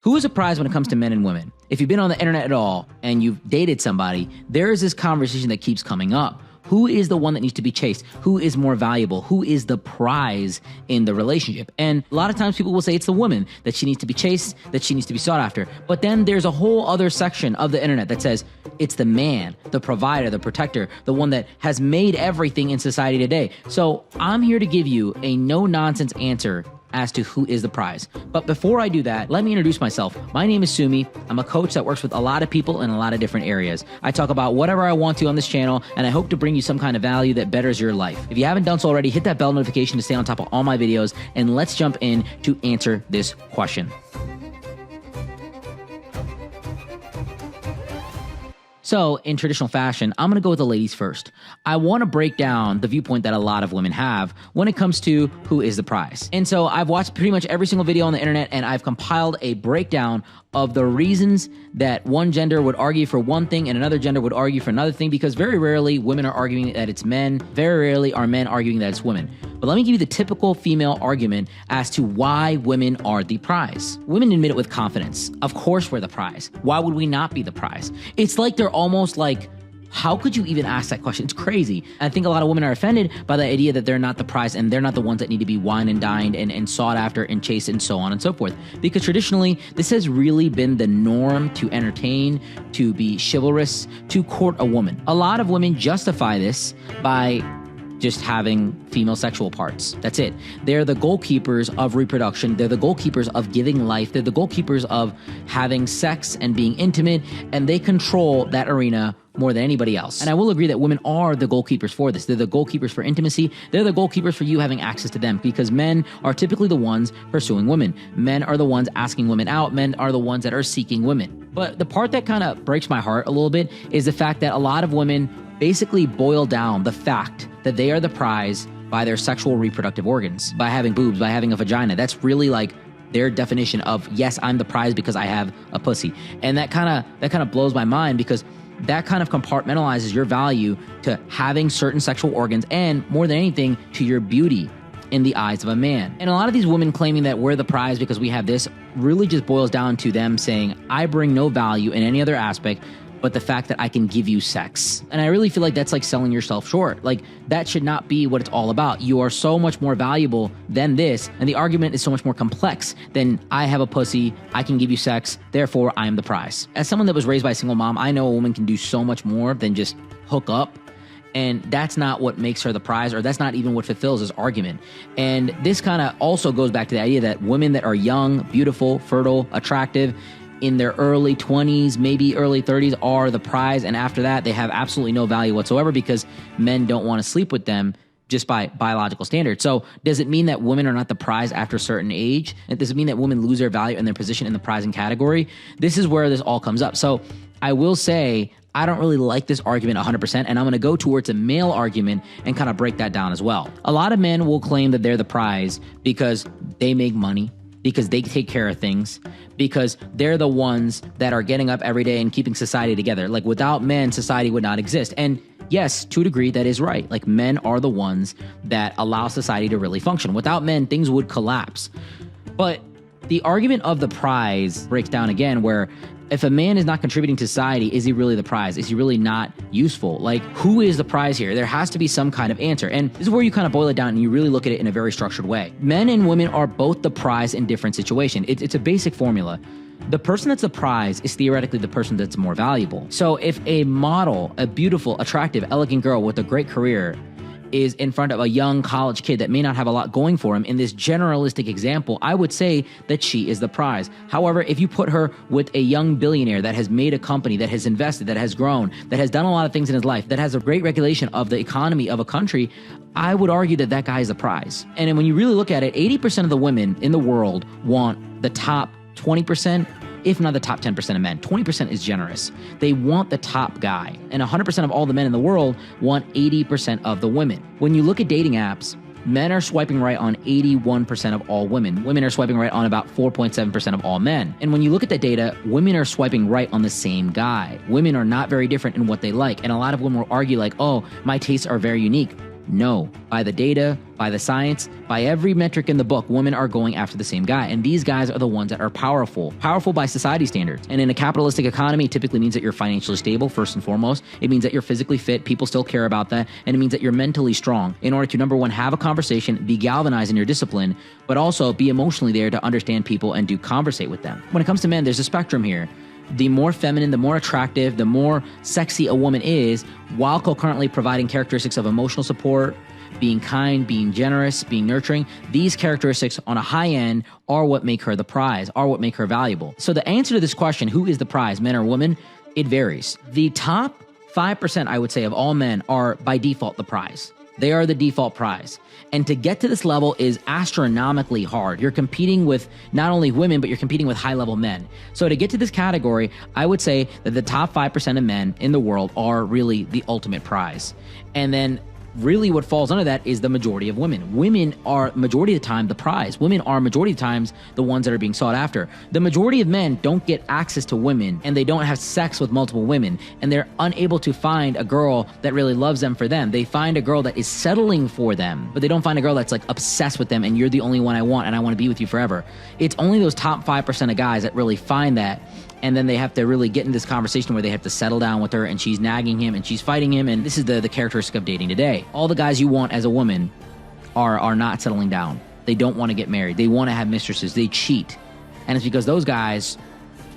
Who is a prize when it comes to men and women? If you've been on the internet at all and you've dated somebody, there is this conversation that keeps coming up. Who is the one that needs to be chased? Who is more valuable? Who is the prize in the relationship? And a lot of times people will say it's the woman, that she needs to be chased, that she needs to be sought after. But then there's a whole other section of the internet that says it's the man, the provider, the protector, the one that has made everything in society today. So I'm here to give you a no-nonsense answer as to who is the prize. But before I do that, let me introduce myself. My name is Sumi. I'm a coach that works with a lot of people in a lot of different areas. I talk about whatever I want to on this channel, and I hope to bring you some kind of value that betters your life. If you haven't done so already, hit that bell notification to stay on top of all my videos, and let's jump in to answer this question. So in traditional fashion, I'm going to go with the ladies first. I want to break down the viewpoint that a lot of women have when it comes to who is the prize. And so I've watched pretty much every single video on the internet, and I've compiled a breakdown of the reasons that one gender would argue for one thing and another gender would argue for another thing, because very rarely women are arguing that it's men. Very rarely are men arguing that it's women. But let me give you the typical female argument as to why women are the prize. Women admit it with confidence. Of course we're the prize. Why would we not be the prize? It's like they're almost like, how could you even ask that question? It's crazy. I think a lot of women are offended by the idea that they're not the prize and they're not the ones that need to be wined and dined and sought after and chased and so on and so forth. Because traditionally, this has really been the norm to entertain, to be chivalrous, to court a woman. A lot of women justify this by just having female sexual parts. That's it. They're the goalkeepers of reproduction. They're the goalkeepers of giving life. They're the goalkeepers of having sex and being intimate, and they control that arena more than anybody else. And I will agree that women are the goalkeepers for this. They're the goalkeepers for intimacy. They're the goalkeepers for you having access to them, because men are typically the ones pursuing women. Men are the ones asking women out. Men are the ones that are seeking women. But the part that kind of breaks my heart a little bit is the fact that a lot of women basically boil down the fact that they are the prize by their sexual reproductive organs, by having boobs, by having a vagina. That's really like their definition of, yes, I'm the prize because I have a pussy. And that kind of blows my mind, because that kind of compartmentalizes your value to having certain sexual organs, and more than anything, to your beauty in the eyes of a man. And a lot of these women claiming that we're the prize because we have this really just boils down to them saying, I bring no value in any other aspect but the fact that I can give you sex. And I really feel like that's like selling yourself short. Like, that should not be what it's all about. You are so much more valuable than this, and the argument is so much more complex than I have a pussy, I can give you sex, therefore I am the prize. As someone that was raised by a single mom, I know a woman can do so much more than just hook up. And that's not what makes her the prize, or that's not even what fulfills this argument. And this kind of also goes back to the idea that women that are young, beautiful, fertile, attractive, in their early 20s, maybe early 30s, are the prize. And after that, they have absolutely no value whatsoever, because men don't want to sleep with them just by biological standards. So does it mean that women are not the prize after a certain age? And does it mean that women lose their value and their position in the prizing category? This is where this all comes up. So I will say, I don't really like this argument 100%, and I'm going to go towards a male argument and kind of break that down as well. A lot of men will claim that they're the prize because they make money, because they take care of things, because they're the ones that are getting up every day and keeping society together. Like, without men, society would not exist. And yes, to a degree, that is right. Like, men are the ones that allow society to really function. Without men, things would collapse. But the argument of the prize breaks down again, where if a man is not contributing to society, is he really the prize? Is he really not useful? Like, who is the prize here? There has to be some kind of answer. And this is where you kind of boil it down and you really look at it in a very structured way. Men and women are both the prize in different situations. It's a basic formula. The person that's the prize is theoretically the person that's more valuable. So if a model, a beautiful, attractive, elegant girl with a great career is in front of a young college kid that may not have a lot going for him, in this generalistic example, I would say that she is the prize. However, if you put her with a young billionaire that has made a company, that has invested, that has grown, that has done a lot of things in his life, that has a great regulation of the economy of a country, I would argue that that guy is the prize. And then when you really look at it, 80% of the women in the world want the top 20%, if not the top 10% of men. 20% is generous. They want the top guy. And 100% of all the men in the world want 80% of the women. When you look at dating apps, men are swiping right on 81% of all women. Women are swiping right on about 4.7% of all men. And when you look at the data, women are swiping right on the same guy. Women are not very different in what they like. And a lot of women will argue like, oh, my tastes are very unique. No. By the data, by the science, by every metric in the book, women are going after the same guy. And these guys are the ones that are powerful by society standards. And in a capitalistic economy, it typically means that you're financially stable, first and foremost. It means that you're physically fit. People still care about that. And it means that you're mentally strong in order to, number one, have a conversation, be galvanized in your discipline, but also be emotionally there to understand people and to conversate with them. When it comes to men, there's a spectrum here. The more feminine, the more attractive, the more sexy a woman is, while concurrently providing characteristics of emotional support, being kind, being generous, being nurturing. These characteristics on a high end are what make her the prize, are what make her valuable. So the answer to this question, who is the prize, men or women, it varies. The top 5%, I would say, of all men are by default the prize. They are the default prize. And to get to this level is astronomically hard. You're competing with not only women, but you're competing with high-level men. So to get to this category, I would say that the top 5% of men in the world are really the ultimate prize. And then really what falls under that is the majority of women. Women are majority of the time the prize. Women are majority of the times the ones that are being sought after. The majority of men don't get access to women, and they don't have sex with multiple women, and they're unable to find a girl that really loves them for them. They find a girl that is settling for them, but they don't find a girl that's like obsessed with them and you're the only one I want and I want to be with you forever. It's only those top 5% of guys that really find that. And then they have to really get in this conversation where they have to settle down with her and she's nagging him and she's fighting him. And this is the characteristic of dating today. All the guys you want as a woman are not settling down. They don't want to get married. They want to have mistresses. They cheat. And it's because those guys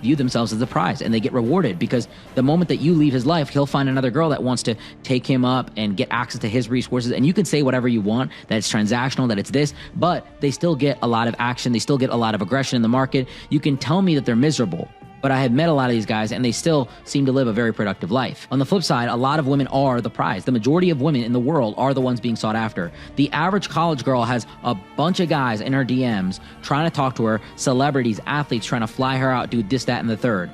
view themselves as a prize and they get rewarded, because the moment that you leave his life, he'll find another girl that wants to take him up and get access to his resources. And you can say whatever you want, that it's transactional, that it's this, but they still get a lot of action. They still get a lot of aggression in the market. You can tell me that they're miserable, but I have met a lot of these guys and they still seem to live a very productive life. On the flip side, a lot of women are the prize. The majority of women in the world are the ones being sought after. The average college girl has a bunch of guys in her DMs trying to talk to her, celebrities, athletes trying to fly her out, do this, that, and the third.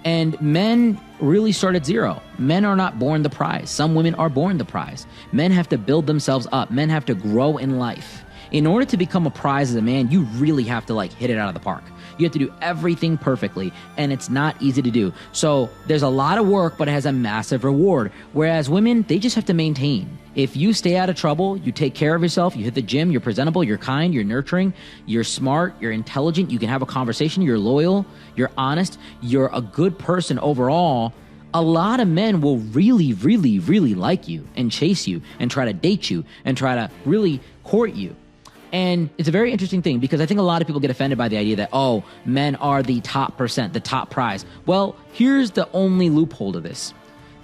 And men really start at zero. Men are not born the prize. Some women are born the prize. Men have to build themselves up. Men have to grow in life. In order to become a prize as a man, you really have to hit it out of the park. You have to do everything perfectly, and it's not easy to do. So there's a lot of work, but it has a massive reward. Whereas women, they just have to maintain. If you stay out of trouble, you take care of yourself, you hit the gym, you're presentable, you're kind, you're nurturing, you're smart, you're intelligent, you can have a conversation, you're loyal, you're honest, you're a good person overall, a lot of men will really, really, really like you and chase you and try to date you and try to really court you. And it's a very interesting thing, because I think a lot of people get offended by the idea that, oh, men are the top percent, the top prize. Well, here's the only loophole to this.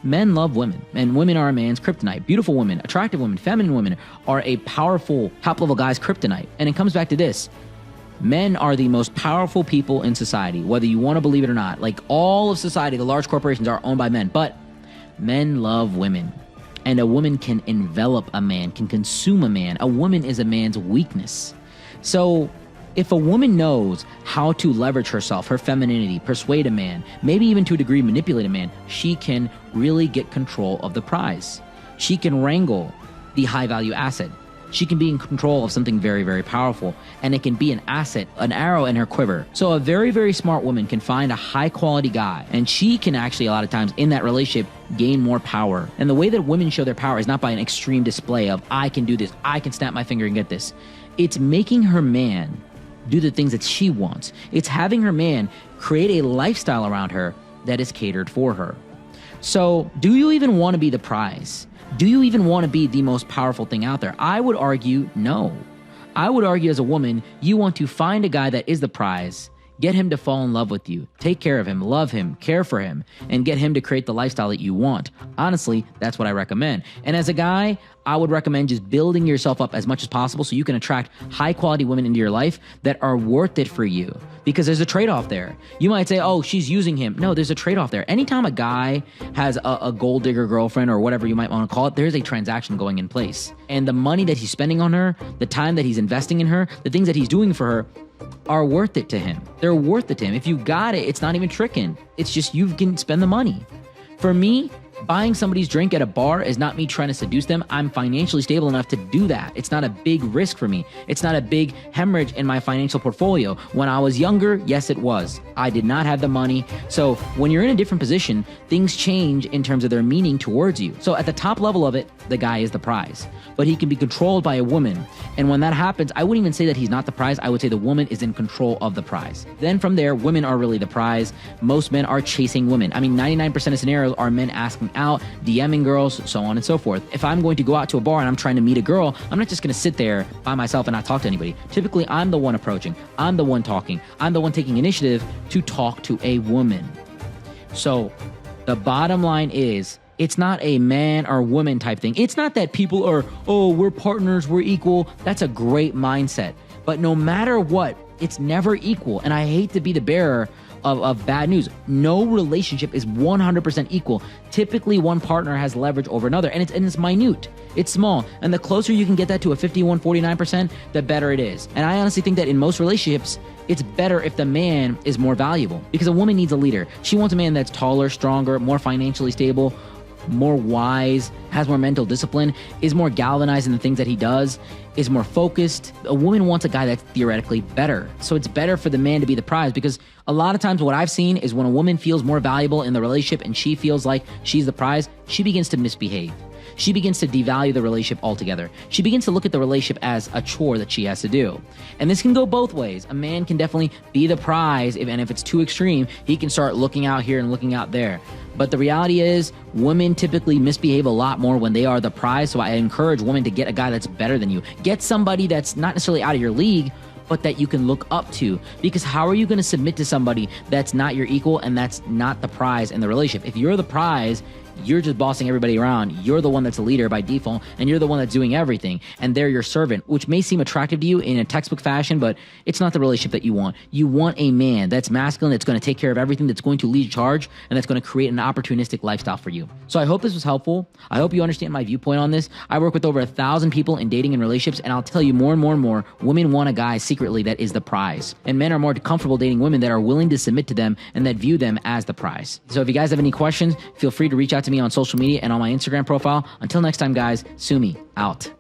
Men love women, and women are a man's kryptonite. Beautiful women, attractive women, feminine women are a powerful top-level guy's kryptonite. And it comes back to this. Men are the most powerful people in society, whether you want to believe it or not. Like all of society, the large corporations are owned by men, but men love women. And a woman can envelop a man, can consume a man. A woman is a man's weakness. So if a woman knows how to leverage herself, her femininity, persuade a man, maybe even to a degree manipulate a man, she can really get control of the prize. She can wrangle the high-value asset. She can be in control of something very, very powerful, and it can be an asset, an arrow in her quiver. So a very, very smart woman can find a high-quality guy, and she can actually, a lot of times in that relationship, gain more power. And the way that women show their power is not by an extreme display of, I can do this, I can snap my finger and get this. It's making her man do the things that she wants. It's having her man create a lifestyle around her that is catered for her. So do you even want to be the prize? Do you even want to be the most powerful thing out there? I would argue no. I would argue as a woman, you want to find a guy that is the prize, get him to fall in love with you, take care of him, love him, care for him, and get him to create the lifestyle that you want. Honestly, that's what I recommend. And as a guy, I would recommend just building yourself up as much as possible so you can attract high-quality women into your life that are worth it for you. Because there's a trade-off there. You might say, oh, she's using him. No, there's a trade-off there. Anytime a guy has a gold digger girlfriend or whatever you might want to call it, there's a transaction going in place. And the money that he's spending on her, the time that he's investing in her, the things that he's doing for her are worth it to him. They're worth it to him. If you got it, it's not even tricking. It's just you can spend the money. For me, Buying somebody's drink at a bar is not me trying to seduce them. I'm financially stable enough to do that. It's not a big risk for me. It's not a big hemorrhage in my financial portfolio. When I was younger, yes, it was. I did not have the money. So when you're in a different position, things change in terms of their meaning towards you. So at the top level of it, the guy is the prize, but he can be controlled by a woman. And when that happens, I wouldn't even say that he's not the prize. I would say the woman is in control of the prize. Then from there, women are really the prize. Most men are chasing women. I mean, 99% of scenarios are men asking out, DMing girls, so on and so forth. If I'm going to go out to a bar and I'm trying to meet a girl, I'm not just going to sit there by myself and not talk to anybody. Typically, I'm the one approaching. I'm the one talking. I'm the one taking initiative to talk to a woman. So the bottom line is, it's not a man or woman type thing. It's not that people are, oh, we're partners, we're equal. That's a great mindset. But no matter what, it's never equal. And I hate to be the bearer of bad news. No relationship is 100% equal. Typically, one partner has leverage over another, and it's minute. It's small. And the closer you can get that to a 51, 49%, the better it is. And I honestly think that in most relationships, it's better if the man is more valuable, because a woman needs a leader. She wants a man that's taller, stronger, more financially stable, more wise, has more mental discipline, is more galvanized in the things that he does, is more focused. A woman wants a guy that's theoretically better. So it's better for the man to be the prize, because a lot of times what I've seen is when a woman feels more valuable in the relationship and she feels like she's the prize, she begins to misbehave. She begins to devalue the relationship altogether. She begins to look at the relationship as a chore that she has to do. And this can go both ways. A man can definitely be the prize, and if it's too extreme, he can start looking out here and looking out there. But the reality is, women typically misbehave a lot more when they are the prize. So I encourage women to get a guy that's better than you. Get somebody that's not necessarily out of your league, but that you can look up to. Because how are you going to submit to somebody that's not your equal and that's not the prize in the relationship? If you're the prize, you're just bossing everybody around. You're the one that's a leader by default, and you're the one that's doing everything, and they're your servant, which may seem attractive to you in a textbook fashion, but it's not the relationship that you want. You want a man that's masculine, that's going to take care of everything, that's going to lead charge, and that's going to create an opportunistic lifestyle for you. So I hope this was helpful. I hope you understand my viewpoint on this. I work with over 1,000 people in dating and relationships, and I'll tell you more and more and more, women want a guy secretly that is the prize, and men are more comfortable dating women that are willing to submit to them and that view them as the prize. So if you guys have any questions, feel free to reach out to me on social media and on my Instagram profile. Until next time, guys, Sumi out.